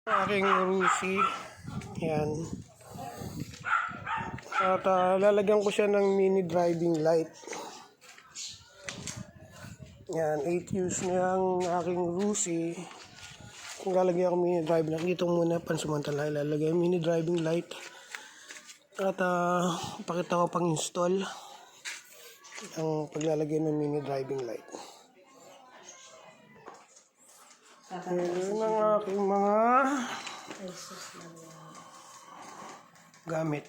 Aking Rusi. Yan. At lalagyan ko siya ng mini driving light. Yan, 8 years na ang aking Rusi. Kung lalagyan ko mini driving light, dito muna pansamantala ilalagay mini driving light. At pakita ko pang install ang paglalagay ng mini driving light. Yan ang aking mga gamit.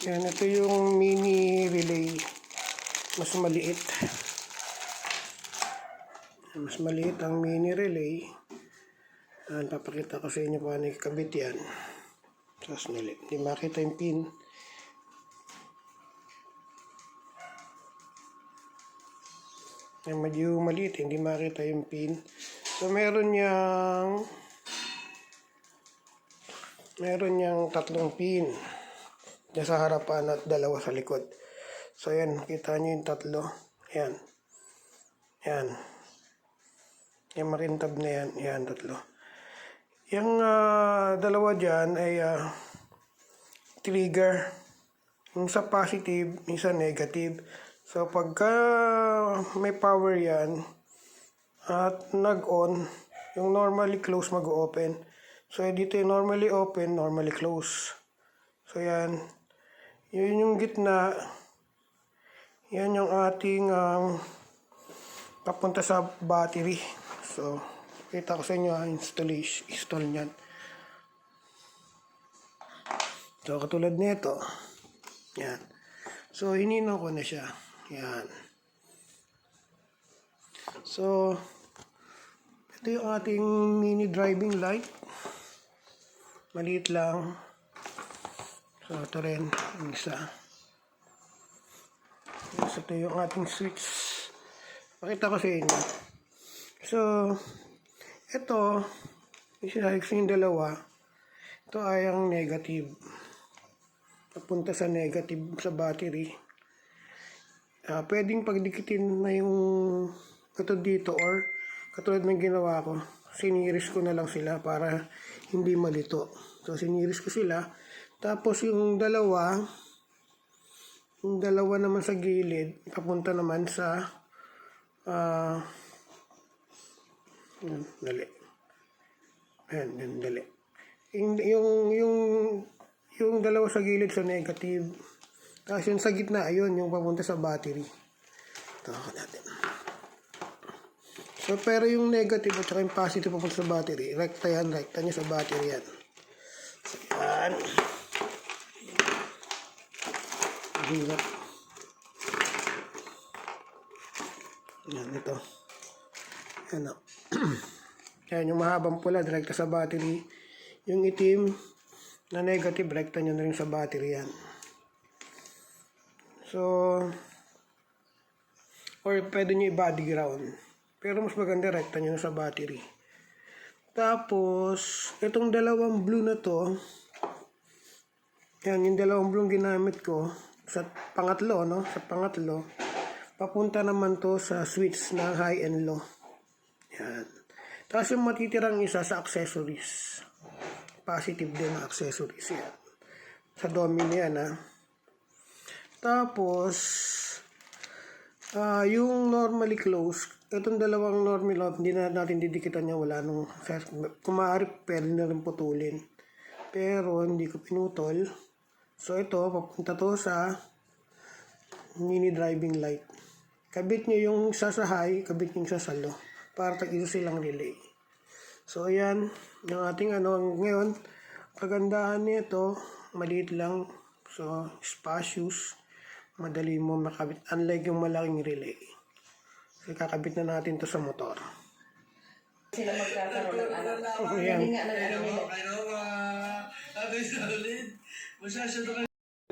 Yan, ito yung mini relay. Mas maliit. Mas maliit ang mini relay. Papakita ko sa inyo paano ikabit yan. Tapos hindi makita yung pin. Yan, medyo maliit, hindi makita yung pin. So meron niyang tatlong pin. Diyan sa harapan at dalawa sa likod. So yan, kita nyo yung tatlo. Yan. Yan. Yung makintab na yan. Yan, tatlo. Yung dalawa dyan ay trigger. Yung sa positive, yung sa negative. So pagka may power yan at nag-on, yung normally close mag-open. So dito yung normally open, normally close. So yan. Yun yung gitna. Yan yung ating papunta sa battery. So kita ko sa inyo install nyan. So katulad nito. Yan. So hininaw ko na siya. Yan. So ito yung ating mini driving light. Maliit lang. So ito rin yung isa. So ito yung ating switch. Pakita ko sa inyo. So ito yung dalawa. Ito ay ang negative. Papunta sa negative sa battery. Pwedeng pagdikitin na yung katulad dito or katulad ng ginawa ko. Siniris ko na lang sila para hindi malito. So siniris ko sila. Tapos yung dalawa naman sa gilid, papunta naman sa dali. Ayan, dali. Yung dalawa sa gilid sa negative. Tapos yung sa gitna, ayun, yung papunta sa battery. Ito ako natin. So, pero yung negative at saka yung positive papunta sa battery, rekta niya sa battery yan. So, yan. Hirap. Yan, ito. Yan o. Yan, yung mahabang pula, rekta sa battery. Yung itim na negative, rekta niya na rin sa battery yan. So, or pwede nyo i-body ground. Pero mas maganda rekta nyo sa battery. Tapos, itong dalawang blue na to, yan, yung dalawang blue ginamit ko, sa pangatlo, no? Sa pangatlo, papunta naman to sa switch na high and low. Yan. Tapos yung matitirang isa sa accessories. Positive din na accessories yan. Sa domino yan, ha. Tapos, yung normally close, itong dalawang normally off, hindi na natin didikitan niya, wala nung, kung maaari, pwede na rin putulin. Pero, hindi ko pinutol. So, ito, papunta to sa mini driving light. Kabit nyo yung isa sa high, kabit nyo yung isa sa low, para tag-isa silang relay. So, ayan, yung ating ngayon, kagandahan nito, maliit lang, so, spacious. Madali mo makabit. Unlike yung malaking relay. So, kakabit na natin to sa motor. Sila magkakaroon ng anak. Ayan.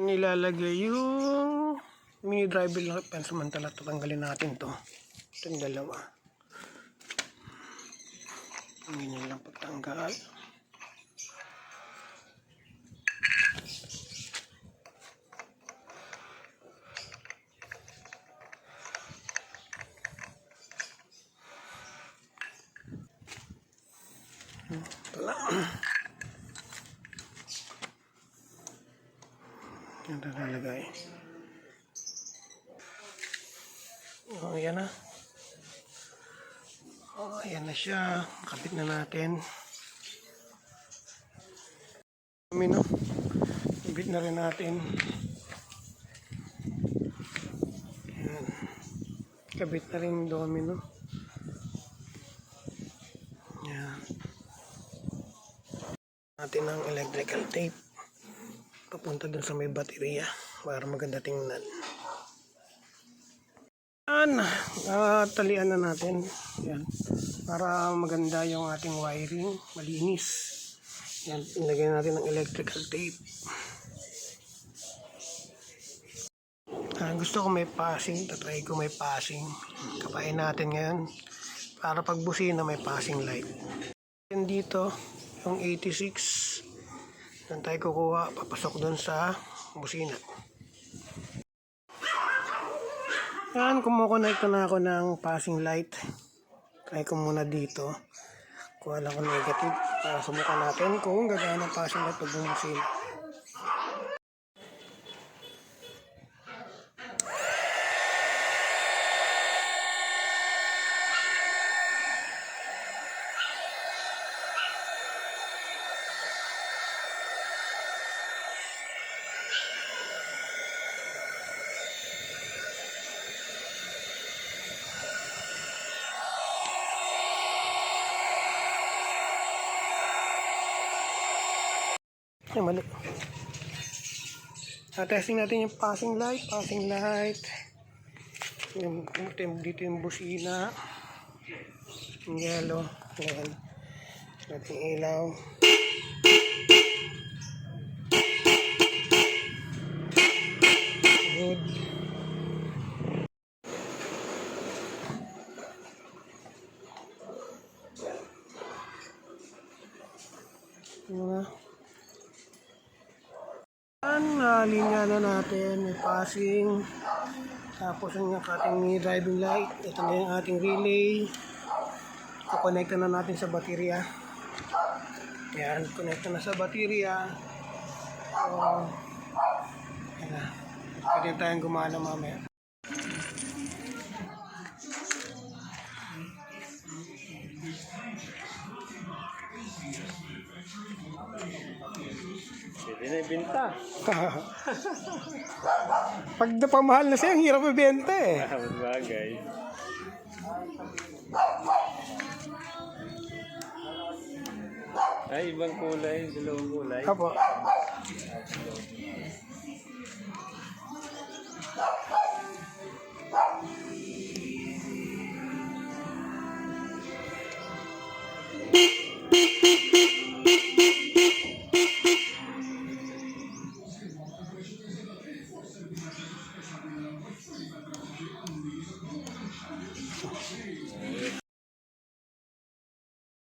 Nilalagay yung mini driver lang. Pansamantala, tatanggalin natin to. Itong dalawa. Ganyan lang pagtanggal. Ito lang. Yan na nalagay. Oh, yan na. Oh, ayan na siya. Kapit na natin. No? Ibit na rin natin. Ayan. Kabit na rin yung domino. Ayan. Natin ang electrical tape. Papunta dun sa may baterya para maganda tingnan. Ayan. Talian na natin. Ayan. Para maganda yung ating wiring. Malinis. Yan, ilagay natin ng electrical tape. Gusto ko may passing, tatry ko may passing. Kapain natin ngayon para pag busina may passing light. Yan dito, yung 86. Yan tayo kukuha, papasok dun sa busina. Yan, kumukonect na ako ng passing light. Try ko muna dito. Kuha lang ko negative para subukan natin kung gagana pa siya na pag-bumusin. Ay, mali. Testing natin yung passing light. Passing light. Yung, dito yung busina. Yung yellow. Ayan. Ating ilaw. Good. Linya na natin, may passing, tapos yung ating driving light, ito na yung ating relay, kukonekta na natin sa baterya. Yan, connect na sa baterya. So, yan na, pwede tayong gumana mamaya. Pwede na ibenta. Pag napamahal na siya, ang hirap ibenta eh. Bagay. Ay, ibang kulay. Dalawang kulay. Apo.